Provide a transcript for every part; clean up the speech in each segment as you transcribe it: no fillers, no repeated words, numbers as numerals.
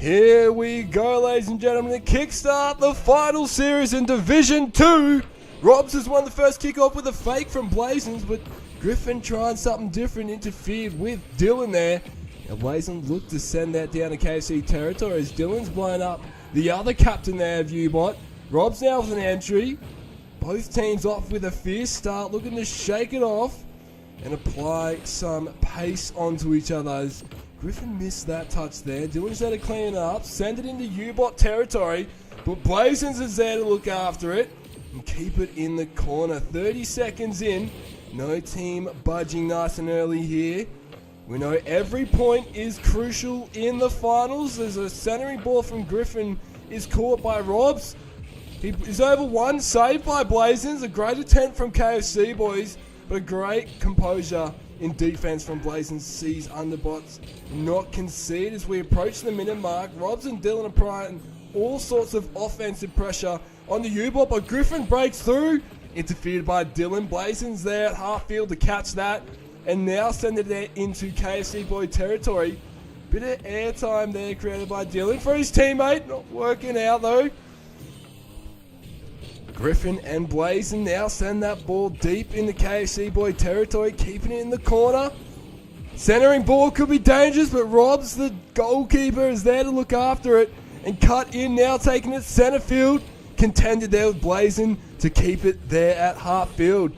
Here we go, ladies and gentlemen, to kickstart the final series in Division 2. Robs has won the first kickoff with a fake from Blazins, but Griffin trying something different, interfered with Dylan there. Now Blazins look to send that down to KFC territory as Dylan's blown up the other captain there, Viewbot. Robs now with an entry. Both teams off with a fierce start, looking to shake it off and apply some pace onto each other. As Griffin missed that touch there. Dylan's there to clean it up, send it into U-Bot territory, but Blazins is there to look after it and keep it in the corner. 30 seconds in, no team budging nice and early here. We know every point is crucial in the finals. There's a centering ball from Griffin is caught by Robs. He is over one, saved by Blazins. A great attempt from KFC boys, but a great composure in defense from Blazins sees Underbots not concede as we approach the minute mark. Robs and Dylan applying all sorts of offensive pressure on the U-Bot, but Griffin breaks through, interfered by Dylan. Blazins there at half field to catch that, and now send it into KFC boy territory. Bit of airtime there created by Dylan for his teammate, not working out though. Griffin and Blazin now send that ball deep into KFC boy territory, keeping it in the corner. Centering ball could be dangerous, but Robs, the goalkeeper, is there to look after it and cut in now, taking it center field. Contended there with Blazin to keep it there at half field.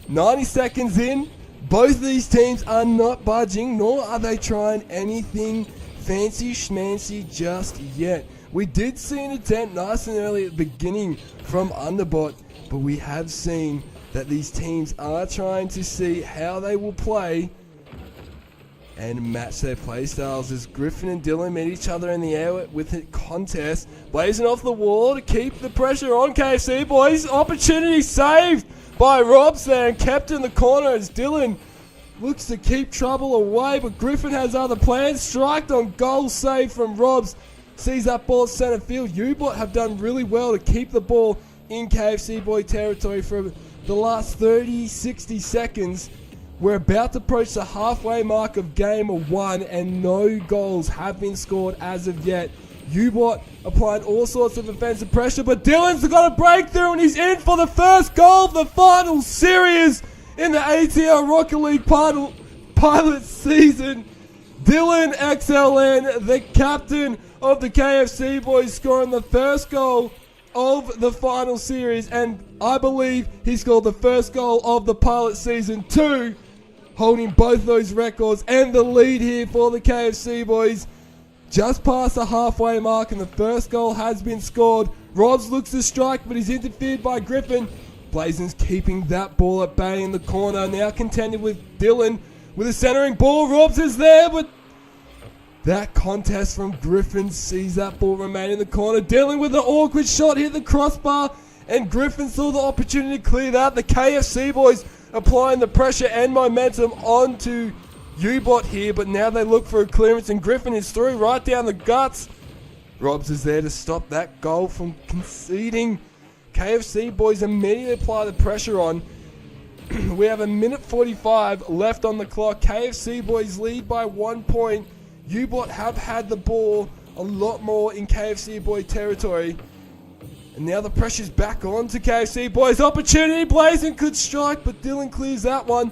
90 seconds in, both of these teams are not budging, nor are they trying anything fancy schmancy just yet. We did see an attempt nice and early at the beginning from Underbot, but we have seen that these teams are trying to see how they will play and match their play styles as Griffin and Dylan meet each other in the air with a contest. Blazing off the wall to keep the pressure on KFC boys. Opportunity saved by Robs there and kept in the corner as Dylan looks to keep trouble away, but Griffin has other plans. Striked on goal save from Robs. Sees that ball at center field. U-Bot have done really well to keep the ball in KFC boy territory for the last 30, 60 seconds. We're about to approach the halfway mark of game 1 and no goals have been scored as of yet. U-Bot applying all sorts of offensive pressure, but Dylan's got a breakthrough and he's in for the first goal of the final series in the ATL Rocket League pilot season. Dylan XLN, the captain of the KFC boys, scoring the first goal of the final series, and I believe he scored the first goal of the pilot season too, holding both those records and the lead here for the KFC boys. Just past the halfway mark and the first goal has been scored. Robs looks to strike, but he's interfered by Griffin. Blazins keeping that ball at bay in the corner, now contending with Dylan with a centering ball. Robs is there, but that contest from Griffin sees that ball remain in the corner. Dylan with an awkward shot hit the crossbar, and Griffin saw the opportunity to clear that. The KFC boys applying the pressure and momentum onto U-Bot here, but now they look for a clearance, and Griffin is through right down the guts. Robs is there to stop that goal from conceding. KFC boys immediately apply the pressure on. We have a minute 45 left on the clock. KFC boys lead by 1 point. U-Bot have had the ball a lot more in KFC boy territory. And now the pressure's back on to KFC boys. Opportunity, Blazin could strike, but Dylan clears that one.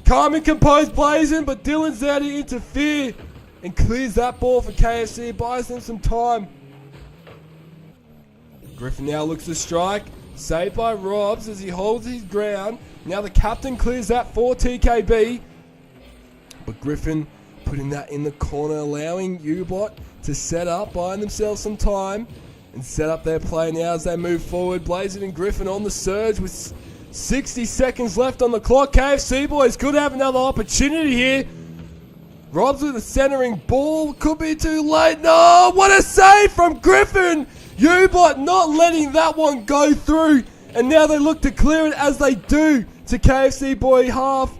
Calm and composed Blazin, but Dylan's there to interfere and clears that ball for KFC. Buys them some time. Griffin now looks to strike. Saved by Robs as he holds his ground. Now the captain clears that for TKB. But Griffin putting that in the corner, allowing U-Bot to set up, buying themselves some time and set up their play now as they move forward. Blazin and Griffin on the surge with 60 seconds left on the clock. KFC boys could have another opportunity here. Robs with a centering ball, could be too late. No, what a save from Griffin! U-Bot not letting that one go through, and now they look to clear it as they do to KFC boy half.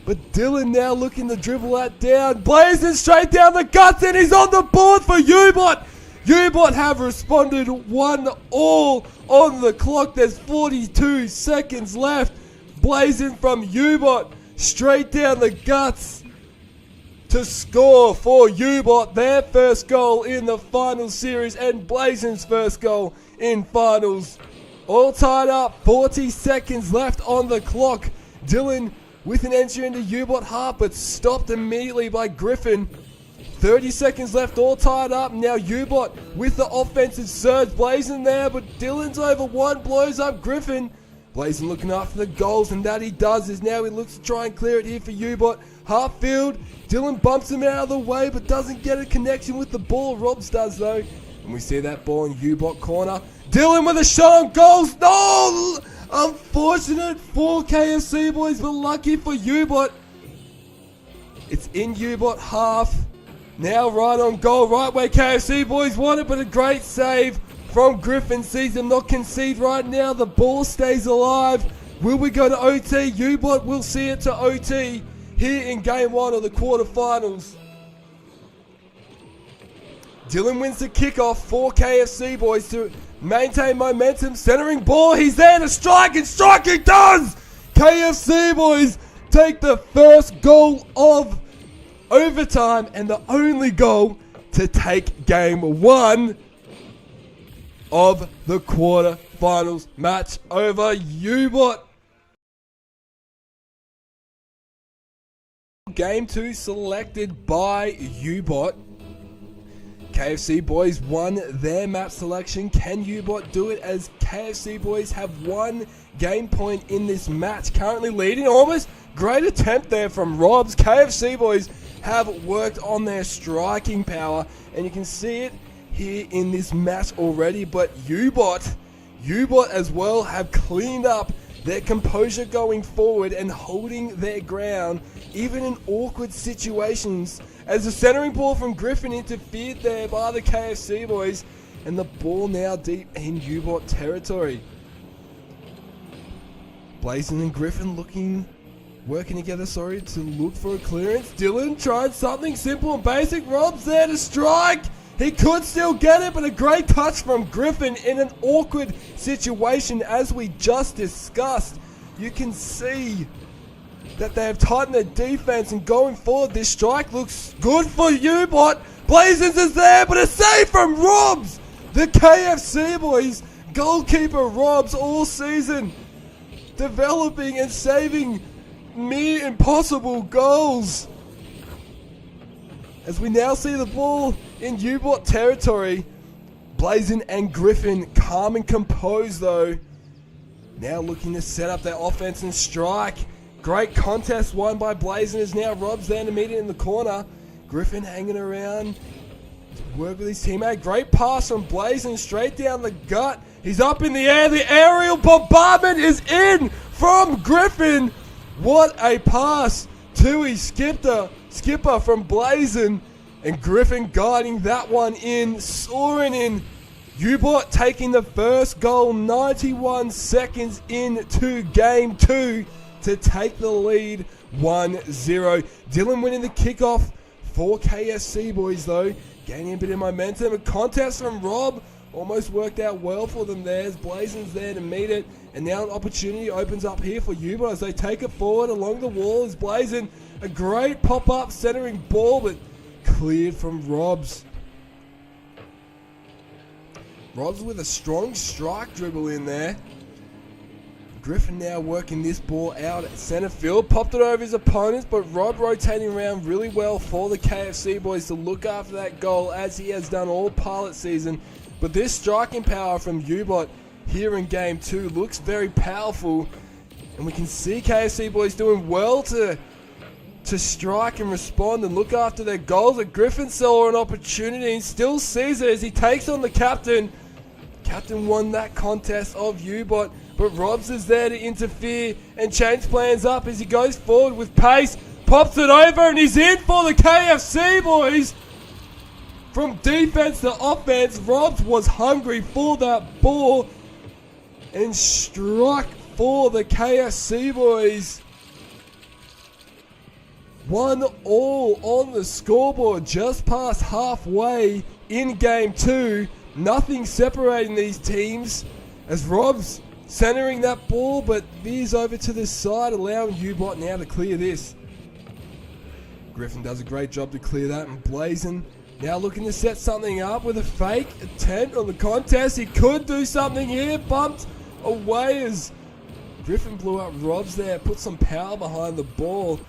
But Dylan now looking to dribble that down. Blazing straight down the guts, and he's on the board for U-Bot. U-Bot have responded 1-all on the clock. There's 42 seconds left. Blazing from U-Bot straight down the guts. to score for U-Bot their first goal in the finals series and Blazon's first goal in finals. All tied up, 40 seconds left on the clock. Dylan with an entry into U-Bot half, but stopped immediately by Griffin. 30 seconds left, all tied up. Now U-Bot with the offensive surge. Blazon there, but Dylan's over one, blows up Griffin. Blazon looking after the goals, and that he does is now he looks to try and clear it here for U-Bot. Half field, Dylan bumps him out of the way, but doesn't get a connection with the ball. Robs does though, and we see that ball in U-Bot corner. Dylan with a shot on goals. No! Unfortunate for KFC boys, but lucky for U-Bot. It's in U-Bot half. Now right on goal, right where KFC boys want it, but a great save from Griffin. Sees them not concede right now. The ball stays alive. Will we go to OT? U-Bot will see it to OT here in game one of the quarterfinals. Dylan wins the kickoff for KFC boys to maintain momentum. Centering ball, he's there to strike, and strike he does! KFC boys take the first goal of overtime and the only goal to take game one of the quarterfinals match over U-Bot. Game 2 selected by U-Bot. KFC boys won their map selection. Can U-Bot do it, as KFC boys have one game point in this match, currently leading? Almost great attempt there from Robs. KFC boys have worked on their striking power, and you can see it here in this match already. But U-Bot as well have cleaned up their composure going forward and holding their ground even in awkward situations, as the centering ball from Griffin interfered there by the KFC boys, and the ball now deep in U-Bot territory. Blazon and Griffin working together, to look for a clearance. Dylan tried something simple and basic. Rob's there to strike. He could still get it, but a great touch from Griffin in an awkward situation, as we just discussed. You can see that they have tightened their defense, and going forward, this strike looks good for U-Bot. Blazons is there, but a save from Robs. The KFC boys, goalkeeper Robs all season, developing and saving near impossible goals. As we now see the ball in U-Bot territory, Blazon and Griffin calm and composed though. Now looking to set up their offense and strike. Great contest won by Blazon, as now Rob's there to meet it in the corner. Griffin hanging around to work with his teammate. Great pass from Blazon straight down the gut. He's up in the air. The aerial bombardment is in from Griffin. What a pass to his skipper from Blazon, and Griffin guiding that one in, soaring in. U-Bot taking the first goal 91 seconds into game 2 to take the lead 1-0. Dylan winning the kickoff for KFC boys though, gaining a bit of momentum. A contest from Rob almost worked out well for them there, as Blazon's there to meet it, and now an opportunity opens up here for U-Bot as they take it forward along the wall. As Blazon, a great pop-up centering ball, but cleared from Robs. Robs with a strong strike dribble in there. Griffin now working this ball out at centre field. Popped it over his opponents, but Rob rotating around really well for the KFC boys to look after that goal, as he has done all pilot season. But this striking power from U-Bot here in game 2 looks very powerful, and we can see KFC boys doing well to strike and respond and look after their goals. But Griffin saw an opportunity and still sees it as he takes on the captain. Captain won that contest of U-Bot, but Robs is there to interfere and change plans up as he goes forward with pace. Pops it over and he's in for the KFC boys. From defense to offense, Robs was hungry for that ball and struck for the KFC boys. 1-1 on the scoreboard, just past halfway in game 2. Nothing separating these teams, as Rob's centering that ball, but veers over to the side, allowing U-Bot now to clear this. Griffin does a great job to clear that, and Blazin now looking to set something up with a fake attempt on the contest. He could do something here, bumped away as Griffin blew up Robs there, put some power behind the ball.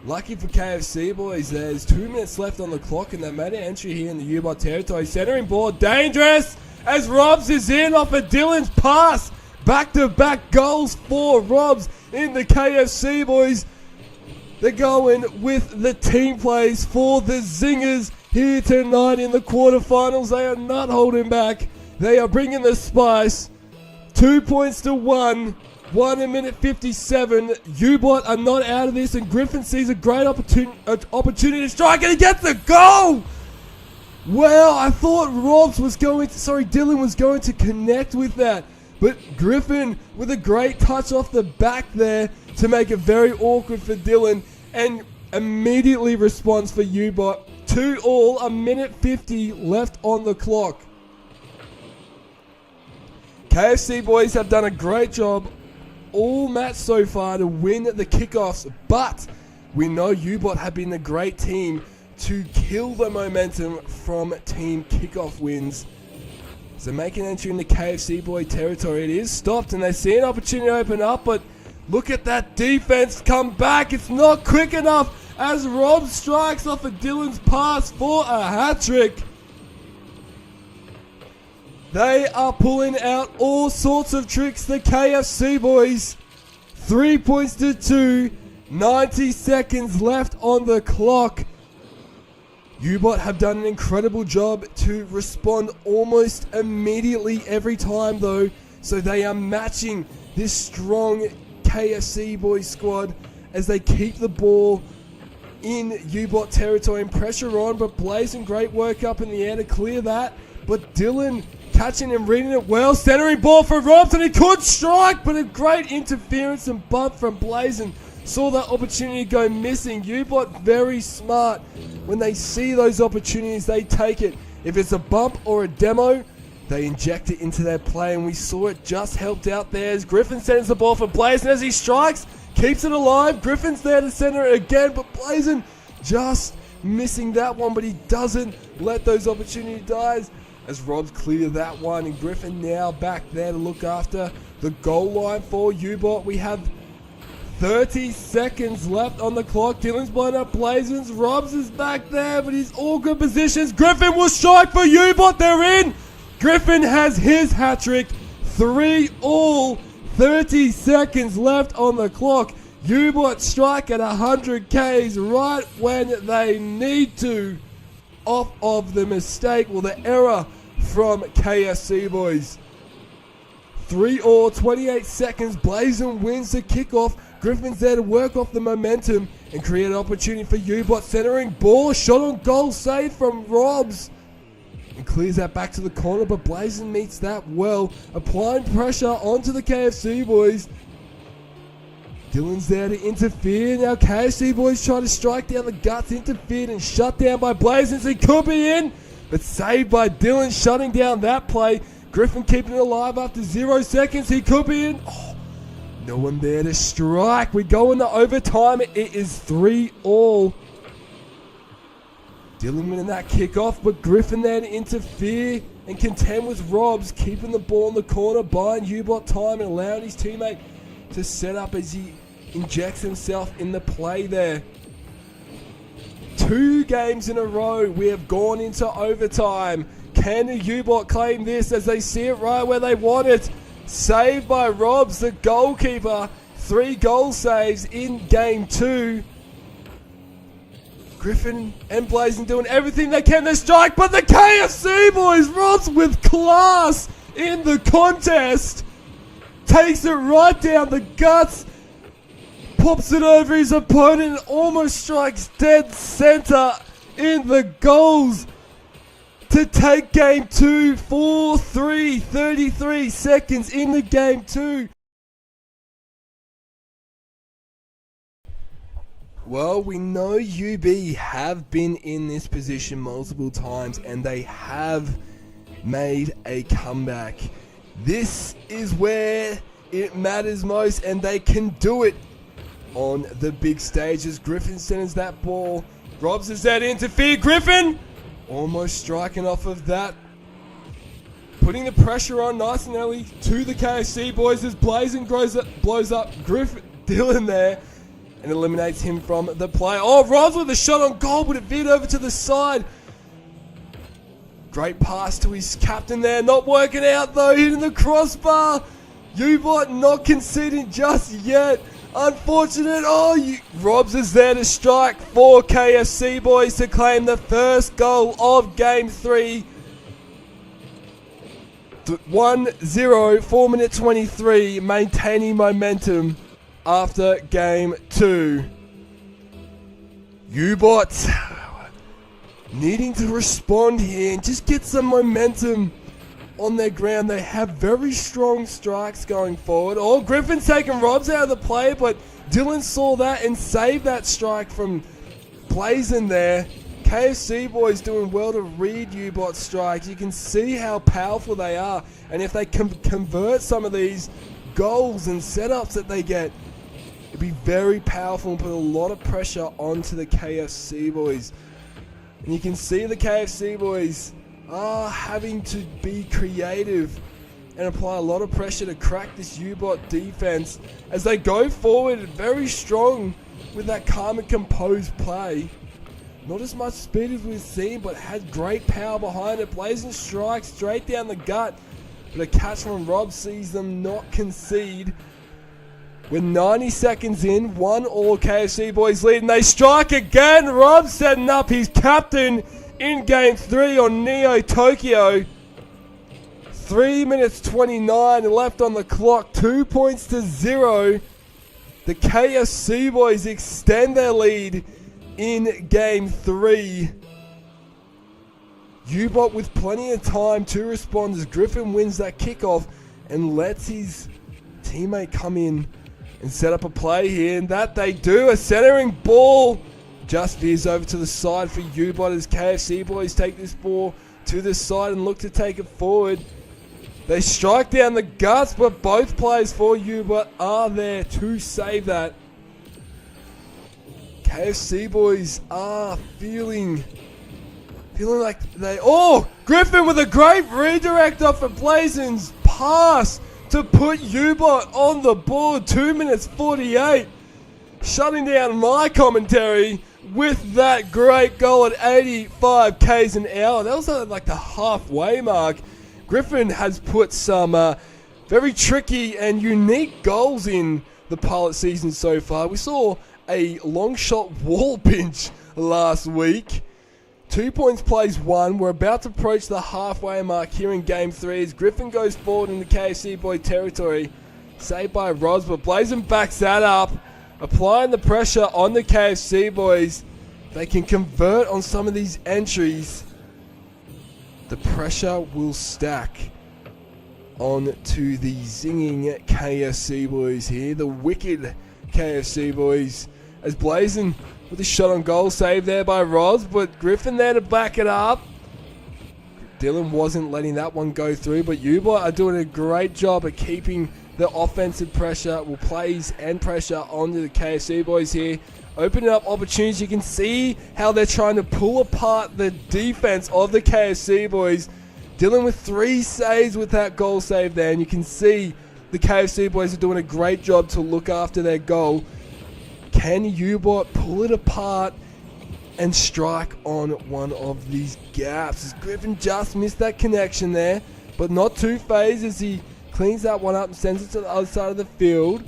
Lucky for KFC boys, there's 2 minutes left on the clock and they made an entry here in the U-Bot territory. Centering ball, dangerous as Robs is in off of Dylan's pass. Back-to-back goals for Robs in the KFC boys. They're going with the team plays for the Zingers here tonight in the quarterfinals. They are not holding back. They are bringing the spice. 2 points to 1. 1 in minute 57. U-Bot are not out of this, and Griffin sees a great opportunity to strike, and he gets the goal! Well, I thought Dylan was going to connect with that, but Griffin with a great touch off the back there to make it very awkward for Dylan, and immediately responds for U-Bot. 2-2, a minute 50 left on the clock. KFC boys have done a great job all match so far to win the kickoffs, but we know U-Bot have been a great team to kill the momentum from team kickoff wins. So making entry in the KFC boy territory, it is stopped and they see an opportunity to open up, but look at that defense come back. It's not quick enough as Rob strikes off of Dylan's pass for a hat-trick. They are pulling out all sorts of tricks, the KFC boys. 3 points to 2. 90 seconds left on the clock. U-Bot have done an incredible job to respond almost immediately every time though. So they are matching this strong KFC boys squad as they keep the ball in U-Bot territory and pressure on. But Blazing, great work up in the air to clear that. But Dylan catching and reading it well, centering ball for Robson, he could strike, but a great interference and bump from Blazin. Saw that opportunity go missing. U-Bot very smart. When they see those opportunities, they take it. If it's a bump or a demo, they inject it into their play, and we saw it just helped out there as Griffin sends the ball for Blazin as he strikes, keeps it alive. Griffin's there to center it again, but Blazin just missing that one, but he doesn't let those opportunities die as Robs clear that one, and Griffin now back there to look after the goal line for U-Bot. We have 30 seconds left on the clock. Dylan's blowing up Blazins. Robs is back there, but he's all good positions. Griffin will strike for U-Bot. They're in. Griffin has his hat-trick. 3-3. 30 seconds left on the clock. U-Bot strike at 100 Ks right when they need to. Off of the mistake, well, the error from KFC boys. 3-3, 28 seconds. Blazin wins the kickoff. Griffin's there to work off the momentum and create an opportunity for U-Bot. Centering ball, shot on goal, save from Robs. And clears that back to the corner, but Blazin meets that well. Applying pressure onto the KFC boys. Dylan's there to interfere. Now KFC boys try to strike down the guts, interfered and shut down by Blazin. He could be in, but saved by Dylan, shutting down that play. Griffin keeping it alive after 0 seconds. He could be in. Oh, no one there to strike. We go into overtime. It is 3-3. Dylan winning that kickoff, but Griffin there to interfere and contend with Robs, keeping the ball in the corner, buying U-Bot time and allowing his teammate to set up as he injects himself in the play there. 2 games in a row, we have gone into overtime. Can the U-Bot claim this as they see it right where they want it? Saved by Robs, the goalkeeper. 3 goal saves in game 2. Griffin and Blazin doing everything they can to strike, but the KFC boys, Robs with class in the contest. Takes it right down the guts, pops it over his opponent, and almost strikes dead center in the goals to take game 2. 4-3, 33 seconds in the game 2. Well, we know UB have been in this position multiple times and they have made a comeback. This is where it matters most, and they can do it on the big stages. Griffin sends that ball Robs is there to interfere. Griffin almost striking off of that. Putting the pressure on nice and early to the KFC boys as Blazing blows up Dylan there and eliminates him from the play. Oh, Robs with a shot on goal, but it veered over to the side. Great pass to his captain there. Not working out though, hitting the crossbar. U-Bot not conceding just yet. Unfortunate. Oh, Robs is there to strike for KFC boys to claim the first goal of Game 3. 1-0, 4 minute 23, maintaining momentum after Game 2. U-Bot needing to respond here and just get some momentum on their ground. They have very strong strikes going forward. Oh, Griffin's taking Robs out of the play, but Dylan saw that and saved that strike from Blazing there. KFC boys doing well to read U-Bot strikes. You can see how powerful they are, and if they can convert some of these goals and setups that they get, it'd be very powerful and put a lot of pressure onto the KFC boys. And you can see the KFC boys are having to be creative and apply a lot of pressure to crack this U-Bot defense as they go forward very strong with that calm and composed play. Not as much speed as we've seen, but had great power behind it. Blazing strikes straight down the gut, but a catch from Rob sees them not concede. We're 90 seconds in, 1-1 KFC boys lead, and they strike again. Rob setting up his captain in Game 3 on Neo Tokyo. 3 minutes 29 left on the clock, 2 points to 0. The KFC boys extend their lead in Game 3. U-Bot with plenty of time to respond as Griffin wins that kickoff and lets his teammate come in and set up a play here, and that they do. A centering ball just veers over to the side for U-Bot as KFC boys take this ball to the side and look to take it forward. They strike down the guts, but both players for U-Bot are there to save that. KFC boys are feeling like they... Oh! Griffin with a great redirect off of Blazing's pass to put U-Bot on the board. 2 minutes 48. Shutting down my commentary with that great goal at 85 k's an hour. That was like the halfway mark. Griffin has put some very tricky and unique goals in the pilot season so far. We saw a long shot wall pinch last week. 2 points plays 1. We're about to approach the halfway mark here in Game 3 as Griffin goes forward in the KFC boy territory. Saved by Roz, but Blazing backs that up, applying the pressure on the KFC boys. They can convert on some of these entries. The pressure will stack on to the zinging KFC boys here. The wicked KFC boys. As Blazing with a shot on goal, saved there by Roz, but Griffin there to back it up. Dylan wasn't letting that one go through, but U-Bot are doing a great job at keeping the offensive pressure, plays and pressure onto the KFC boys here. Opening up opportunities. You can see how they're trying to pull apart the defense of the KFC boys. Dylan with 3 saves with that goal save there, and you can see the KFC boys are doing a great job to look after their goal. Can U-Bot pull it apart and strike on one of these gaps? As Griffin just missed that connection there, but not too phased as he cleans that one up and sends it to the other side of the field.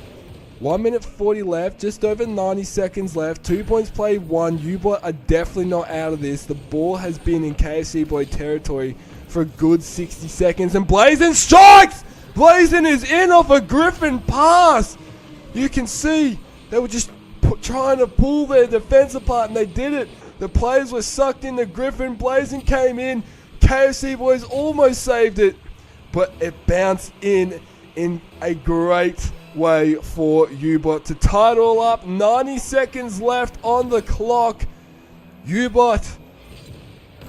1 minute 40 left, just over 90 seconds left. 2 points played 1. U-Bot are definitely not out of this. The ball has been in KFC boy territory for a good 60 seconds. And Blazing strikes! Blazing is in off a Griffin pass. You can see they were just trying to pull their defense apart, and they did it. The players were sucked into Griffin. Blazing came in. KFC boys almost saved it, but it bounced in a great way for U-Bot to tie it all up. 90 seconds left on the clock. U-Bot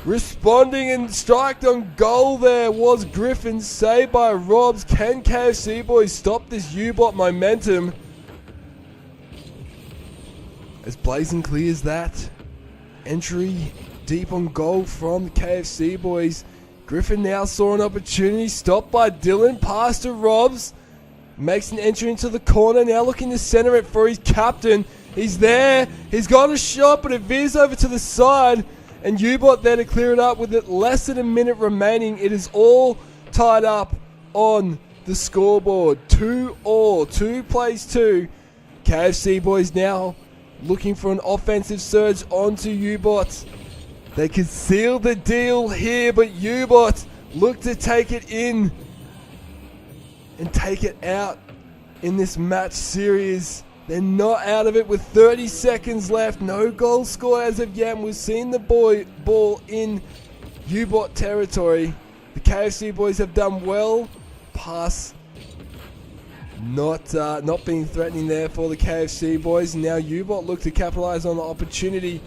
responding and striked on goal there was Griffin, saved by Robs. Can KFC boys stop this U-Bot momentum? As Blazing clears that, entry deep on goal from the KFC boys. Griffin now saw an opportunity, stopped by Dylan, pass to Robs, makes an entry into the corner, now looking to center it for his captain. He's there, he's got a shot, but it veers over to the side, and U-Bot there to clear it up with it less than a minute remaining. It is all tied up on the scoreboard. 2-2, 2 plays 2. KFC boys now looking for an offensive surge onto U-Bot. They could seal the deal here, but U-Bot look to take it in and take it out in this match series. They're not out of it with 30 seconds left. No goal score as of yet. We've seen the ball in U-Bot territory. The KFC boys have done well. Pass not being threatening there for the KFC boys. Now U-Bot look to capitalize on the opportunity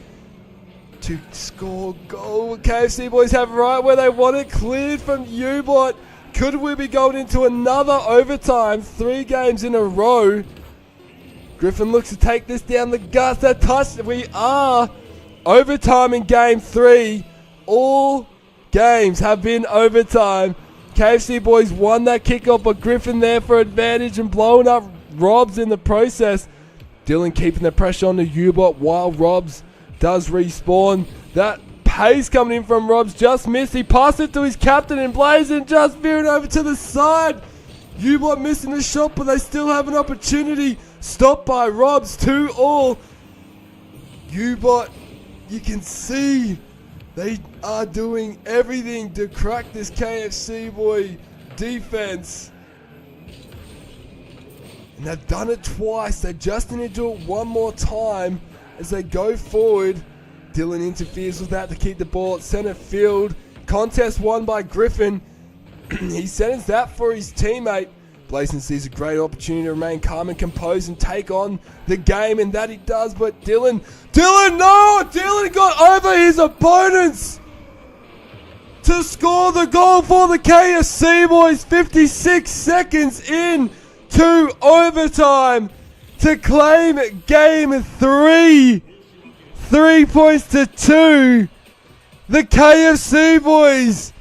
to score goal. KFC boys have right where they want it, cleared from U-Bot. Could we be going into another overtime? 3 games in a row. Griffin looks to take this down the guts. That touch. We are overtime in game 3. All games have been overtime. KFC boys won that kickoff, but Griffin there for advantage and blowing up Robs in the process. Dylan keeping the pressure on the U-Bot while Robs does respawn. That pace coming in from Robs just missed. He passed it to his captain and Blazing just veering over to the side. U-Bot missing the shot, but they still have an opportunity. Stopped by Robs, 2-2. U-Bot, you can see they are doing everything to crack this KFC boy defense. And they've done it twice. They just need to do it one more time as they go forward. Dylan interferes with that to keep the ball at center field. Contest won by Griffin. He sends that for his teammate. Blazing sees a great opportunity to remain calm and composed and take on the game, and that he does, but Dylan got over his opponents to score the goal for the KFC boys. 56 seconds in to overtime to claim game 3. 3 points to 2. The KFC boys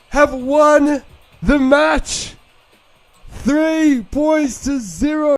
have won the match. 3 points to 0.